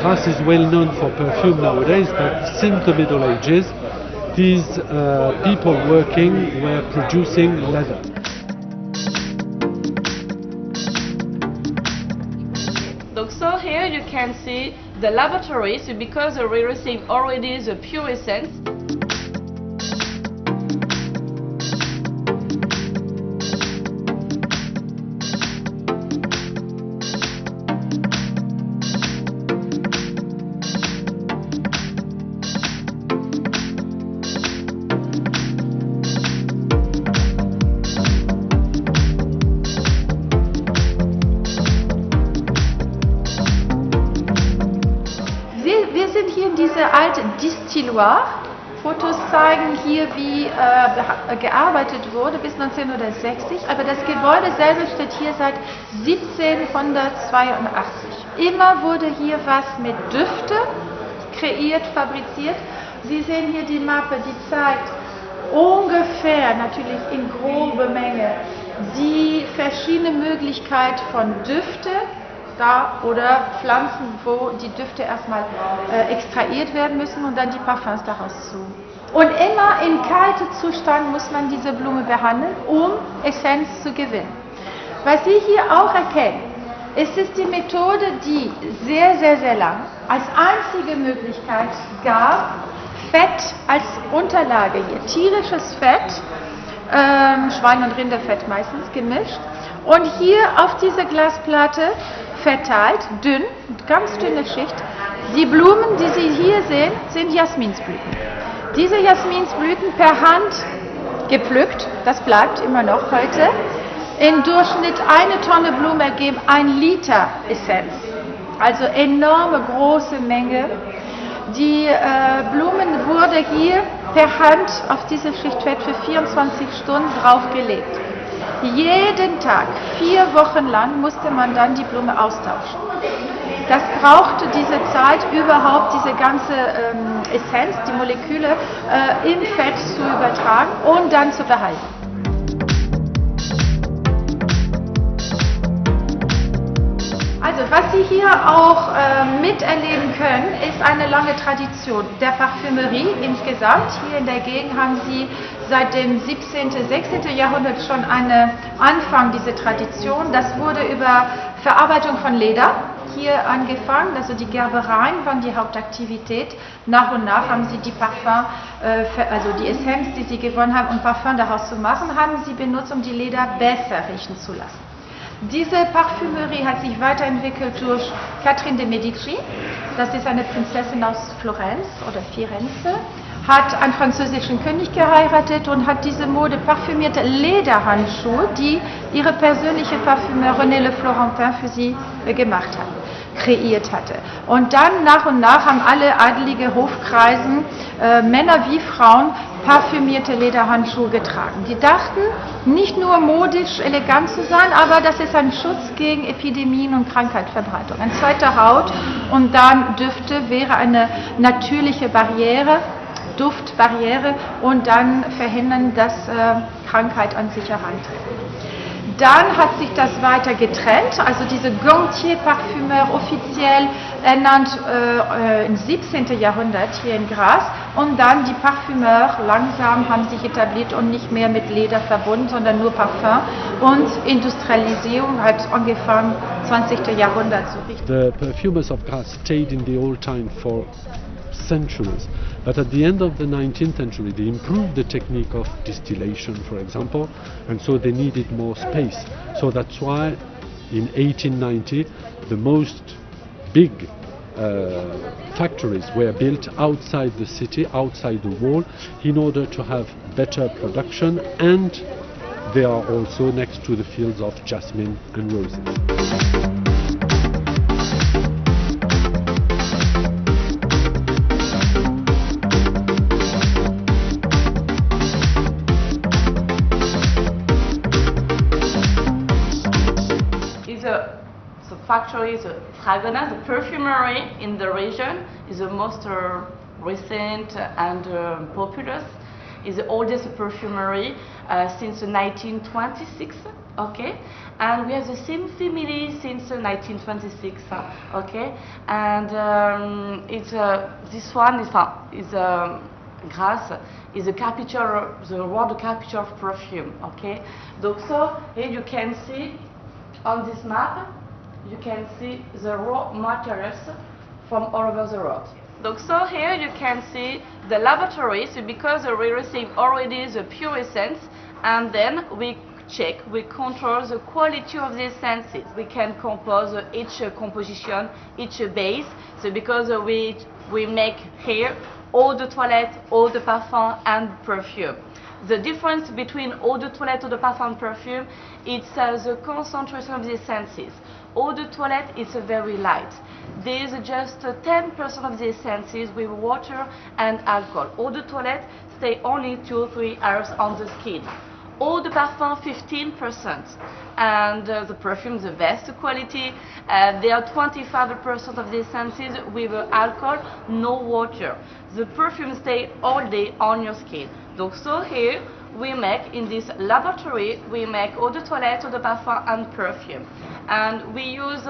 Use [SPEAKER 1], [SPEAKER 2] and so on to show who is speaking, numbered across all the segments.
[SPEAKER 1] Grasse is well known for perfume nowadays, but since the Middle Ages, these people working were producing leather.
[SPEAKER 2] So here you can see the laboratory, so because we receive already the pure essence.
[SPEAKER 3] Wir sind hier in dieser alten Distilloir. Fotos zeigen hier, wie gearbeitet wurde bis 1960, aber das Gebäude selber steht hier seit 1782. Immer wurde hier was mit Düfte kreiert, fabriziert. Sie sehen hier die Mappe, die zeigt ungefähr, natürlich in grobe Menge, die verschiedene Möglichkeit von Düfte oder Pflanzen, wo die Düfte erstmal extrahiert werden müssen und dann die Parfums daraus zu. Und immer in kaltem Zustand muss man diese Blume behandeln, um Essenz zu gewinnen. Was Sie hier auch erkennen, ist die Methode, die sehr, sehr, sehr lang als einzige Möglichkeit gab, Fett als Unterlage hier, tierisches Fett, Schwein- und Rinderfett meistens gemischt, und hier auf diese Glasplatte verteilt, dünn, ganz dünne Schicht. Die Blumen, die Sie hier sehen, sind Jasminsblüten. Diese Jasminsblüten per Hand gepflückt, das bleibt immer noch heute. Im Durchschnitt eine Tonne Blume ergeben 1 Liter Essenz, also enorme große Menge. Die Blumen wurde hier per Hand auf diese Schicht Fett für 24 Stunden draufgelegt. Jeden Tag, 4 Wochen lang, musste man dann die Blume austauschen. Das brauchte diese Zeit, überhaupt diese ganze Essenz, die Moleküle im Fett zu übertragen und dann zu behalten. Also, was Sie hier auch miterleben können, ist eine lange Tradition der Parfümerie insgesamt. Hier in der Gegend haben Sie seit dem 17., 16. Jahrhundert schon einen Anfang dieser Tradition. Das wurde über Verarbeitung von Leder hier angefangen, also die Gerbereien waren die Hauptaktivität. Nach und nach haben Sie die Parfum, also die Essenz, die Sie gewonnen haben, um Parfum daraus zu machen, haben Sie benutzt, um die Leder besser riechen zu lassen. Diese Parfümerie hat sich weiterentwickelt durch Catherine de Medici, das ist eine Prinzessin aus Florenz oder Firenze, hat einen französischen König geheiratet und hat diese Mode parfümierte Lederhandschuhe, die ihre persönliche Parfümeur René Le Florentin für sie gemacht hat, kreiert hatte. Und dann nach und nach haben alle adelige Hofkreisen, Männer wie Frauen, parfümierte Lederhandschuhe getragen. Die dachten, nicht nur modisch elegant zu sein, aber das ist ein Schutz gegen Epidemien und Krankheitsverbreitung. Eine zweite Haut und dann Düfte wäre eine natürliche Barriere, Duftbarriere, und dann verhindern, dass Krankheit an sich herantritt. Dann hat sich das weiter getrennt, also diese Gantier-Parfumeur offiziell ernannt im 17. Jahrhundert hier in Grasse, und dann die Parfumeur langsam haben sich etabliert und nicht mehr mit Leder verbunden, sondern nur Parfum, und Industrialisierung hat angefangen 20. Jahrhundert so richtig.
[SPEAKER 1] The perfumers of Grasse stayed in the old time for centuries, but at the end of the 19th century they improved the technique of distillation, for example, and so they needed more space. So that's why in 1890 the most big factories were built outside the city, outside the wall, in order to have better production, and they are also next to the fields of jasmine and roses.
[SPEAKER 2] The factory, the fragrance, the perfumery in the region is the most recent and popular. It's the oldest perfumery since 1926. Okay, and we have the same family since 1926. Okay, and this one is Grasse is the capital, the world capital of perfume. Okay, so here you can see on this map, you can see the raw materials from all over the world. So here you can see the laboratories, because we receive already the pure essence, and then we check, we control the quality of the essences. We can compose each composition, each base. So because we make here eau de toilette, eau de parfum, and perfume. The difference between eau de toilette, eau de parfum, and perfume, it's the concentration of the essences. Eau de toilette is very light. There is just 10% of the essences with water and alcohol. Eau de toilette stay only 2-3 hours on the skin. Eau de parfum 15%, and the perfume the best quality. There are 25% of the essences with alcohol, no water. The perfume stay all day on your skin. So here we make, in this laboratory, we make eau de toilette, eau de parfum, and perfume, and we use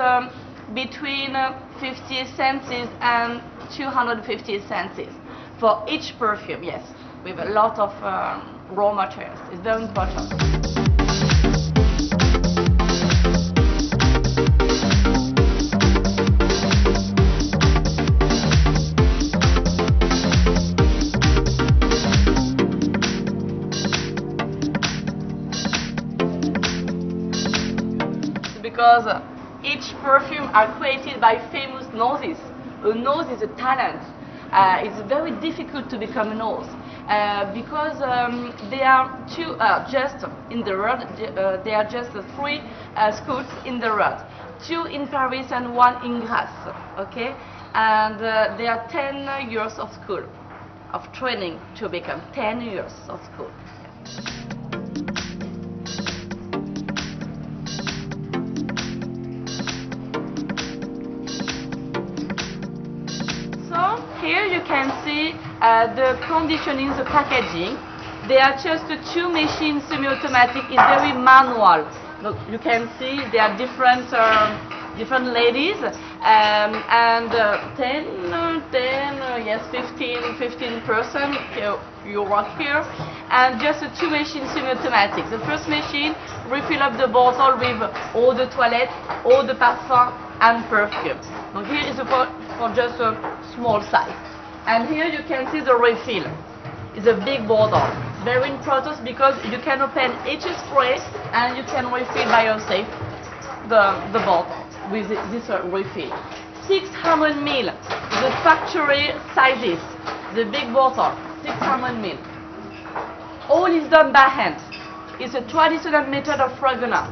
[SPEAKER 2] between 50 essences and 250 essences for each perfume. Yes, with a lot of raw materials. It's very important. Because each perfume are created by famous noses. A nose is a talent. It's very difficult to become a nose. Because there are just in the world, there are just 3 schools in the world, 2 in Paris and 1 in Grasse. Okay, and there are 10 years of school, of training to become 10 years of school. Here you can see the conditioning, the packaging. There are just 2 machines, semi-automatic. It's very manual. Look, you can see there are different ladies, and 15% you work here, and just 2 machines, semi-automatic. The first machine refill up the bottle with eau de toilette, eau de parfum, and perfume. Now here is for just a small size. And here you can see the refill. It's a big bottle. Very important because you can open each spray and you can refill by yourself the bottle with this refill. 600 ml, the factory sizes, the big bottle, 600 ml. All is done by hand. It's a traditional method of fragrance.